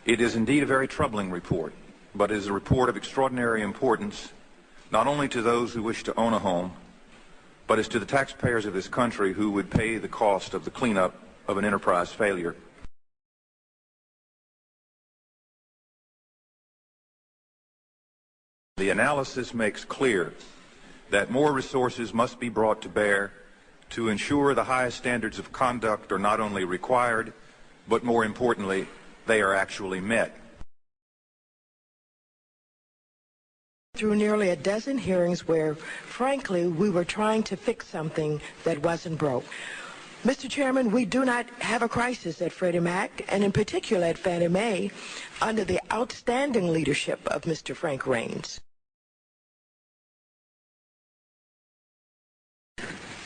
It is indeed a very troubling report, but it is a report of extraordinary importance, not only to those who wish to own a home, but as to the taxpayers of this country who would pay the cost of the cleanup of an enterprise failure. The analysis makes clear that more resources must be brought to bear to ensure the highest standards of conduct are not only required, but more importantly, they are actually met. Through nearly a dozen hearings where, frankly, we were trying to fix something that wasn't broke. Mr. Chairman, we do not have a crisis at Freddie Mac, and in particular at Fannie Mae, under the outstanding leadership of Mr. Frank Raines.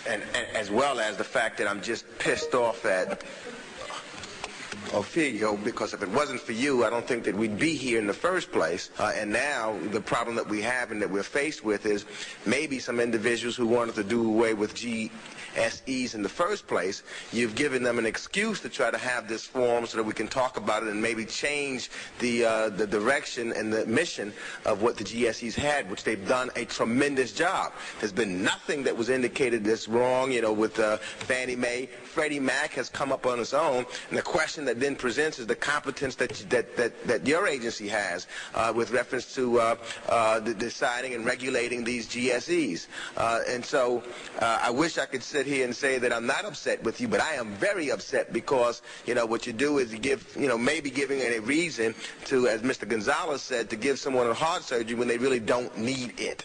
And as well as the fact that I'm just pissed off at Ophelia, because if it wasn't for you, I don't think that we'd be here in the first place. And now the problem that we have and that we're faced with is maybe some individuals who wanted to do away with GSEs in the first place, you've given them an excuse to try to have this forum so that we can talk about it and maybe change the direction and the mission of what the GSEs had, which they've done a tremendous job. There's been nothing that was indicated that's wrong, with Fannie Mae. Freddie Mac has come up on its own, and the question that then presents is the competence that your agency has with reference to deciding and regulating these GSEs. And so I wish I could sit here and say that I'm not upset with you, but I am very upset because, what you do is you give, maybe giving a reason to, as Mr. Gonzalez said, to give someone a heart surgery when they really don't need it.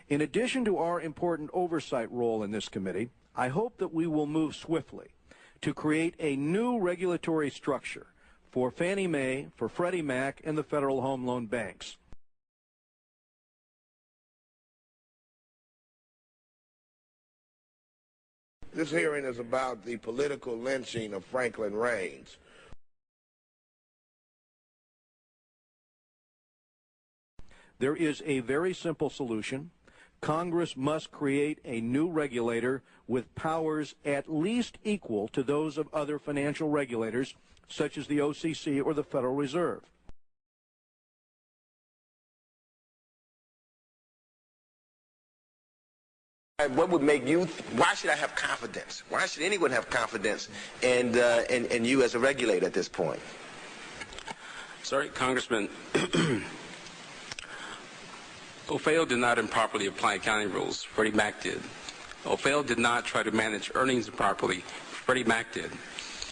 In addition to our important oversight role in this committee, I hope that we will move swiftly to create a new regulatory structure for Fannie Mae, for Freddie Mac, and the Federal Home Loan Banks. This hearing is about the political lynching of Franklin Raines. There is a very simple solution. Congress must create a new regulator with powers at least equal to those of other financial regulators, such as the OCC or the Federal Reserve. What would make you, why should I have confidence? Why should anyone have confidence in you as a regulator at this point? Sorry, Congressman. OFAO did not improperly apply accounting rules. Freddie Mac did. OFAO did not try to manage earnings improperly. Freddie Mac did.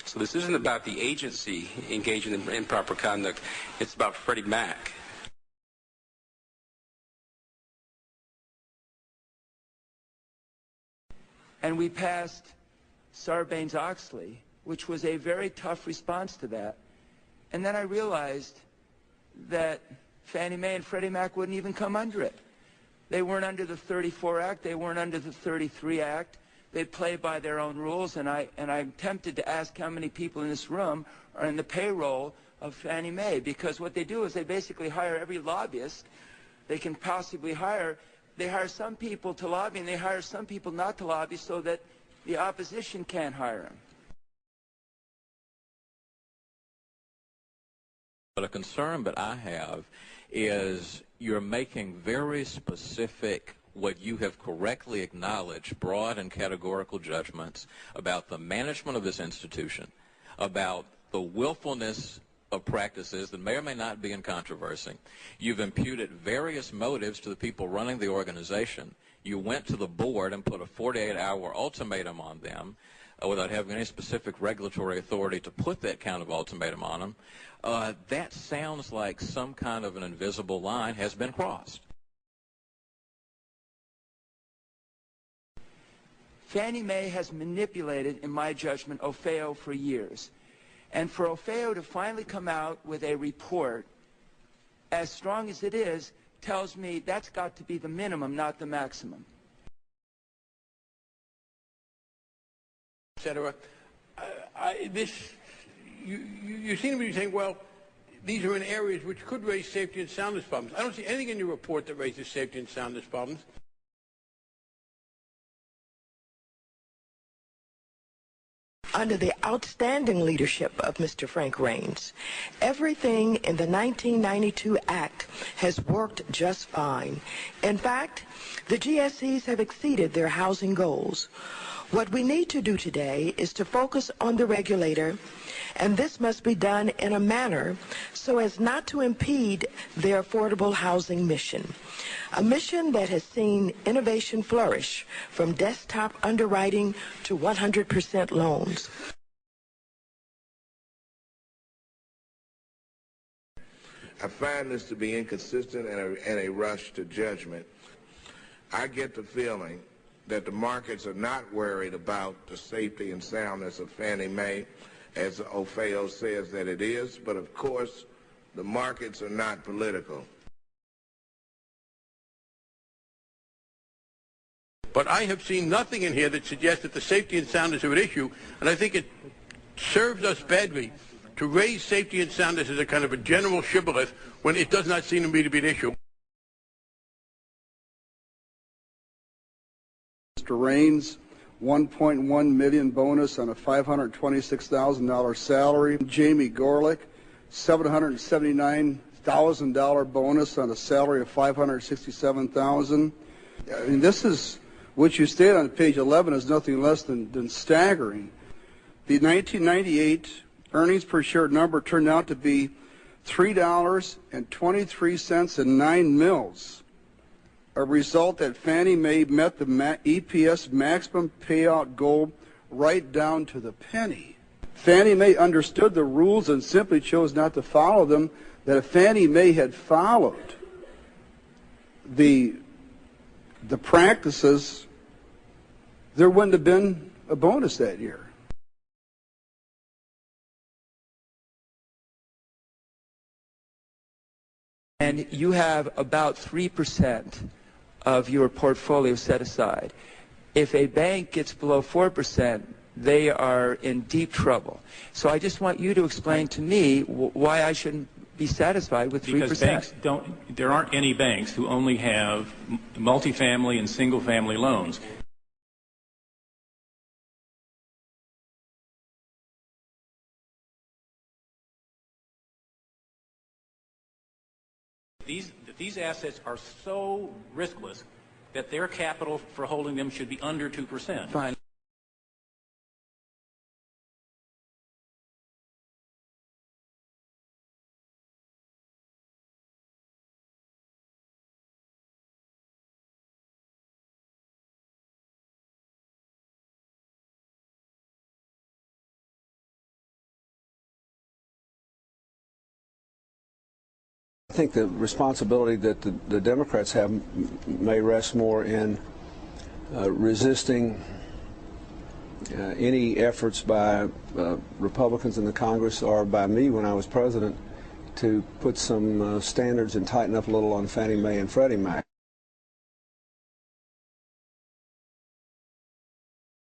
So this isn't about the agency engaging in improper conduct. It's about Freddie Mac. And we passed Sarbanes-Oxley, which was a very tough response to that. And then I realized that Fannie Mae and Freddie Mac wouldn't even come under it. They weren't under the 34 Act. They weren't under the 33 Act. They play by their own rules, and I'm tempted to ask how many people in this room are in the payroll of Fannie Mae, because what they do is they basically hire every lobbyist they can possibly hire. They hire some people to lobby, and they hire some people not to lobby so that the opposition can't hire them. But a concern that I have is you're making very specific, what you have correctly acknowledged, broad and categorical judgments about the management of this institution, about the willfulness of practices that may or may not be in controversy. You've imputed various motives to the people running the organization. You went to the board and put a 48-hour ultimatum on them without having any specific regulatory authority to put that kind of ultimatum on them. That sounds like some kind of an invisible line has been crossed. Fannie Mae has manipulated, in my judgment, OFAO for years. And for OFAO to finally come out with a report as strong as it is tells me that's got to be the minimum, not the maximum. etc. You seem to be saying, well, these are in areas which could raise safety and soundness problems. I don't see anything in your report that raises safety and soundness problems. under the outstanding leadership of Mr. Frank Raines. Everything in the 1992 Act has worked just fine. In fact, the GSEs have exceeded their housing goals. What we need to do today is to focus on the regulator, and this must be done in a manner so as not to impede their affordable housing mission, a mission that has seen innovation flourish from desktop underwriting to 100% loans. I find this to be inconsistent and a rush to judgment. I get the feeling that the markets are not worried about the safety and soundness of Fannie Mae, as Ofeo says that it is, but of course the markets are not political. But I have seen nothing in here that suggests that the safety and soundness of an issue, and I think it serves us badly to raise safety and soundness as a kind of a general shibboleth when it does not seem to me to be an issue. Mr. Raines, $1.1 million bonus on a $526,000 salary. Jamie Gorlick, $779,000 bonus on a salary of $567,000. I mean, this is what you stated on page 11 is nothing less than staggering. The 1998 earnings per share number turned out to be $3.23 and 9 mils. A result that Fannie Mae met the EPS maximum payout goal right down to the penny. Fannie Mae understood the rules and simply chose not to follow them. That if Fannie Mae had followed the practices, there wouldn't have been a bonus that year. And you have about 3% of your portfolio set aside. If a bank gets below 4%, they are in deep trouble. So I just want you to explain to me why I shouldn't be satisfied with 3%. Because banks there aren't any banks who only have multifamily and single-family loans. These assets are so riskless that their capital for holding them should be under 2%. Fine. I think the responsibility that the Democrats have may rest more in resisting any efforts by Republicans in the Congress or by me when I was president to put some standards and tighten up a little on Fannie Mae and Freddie Mac.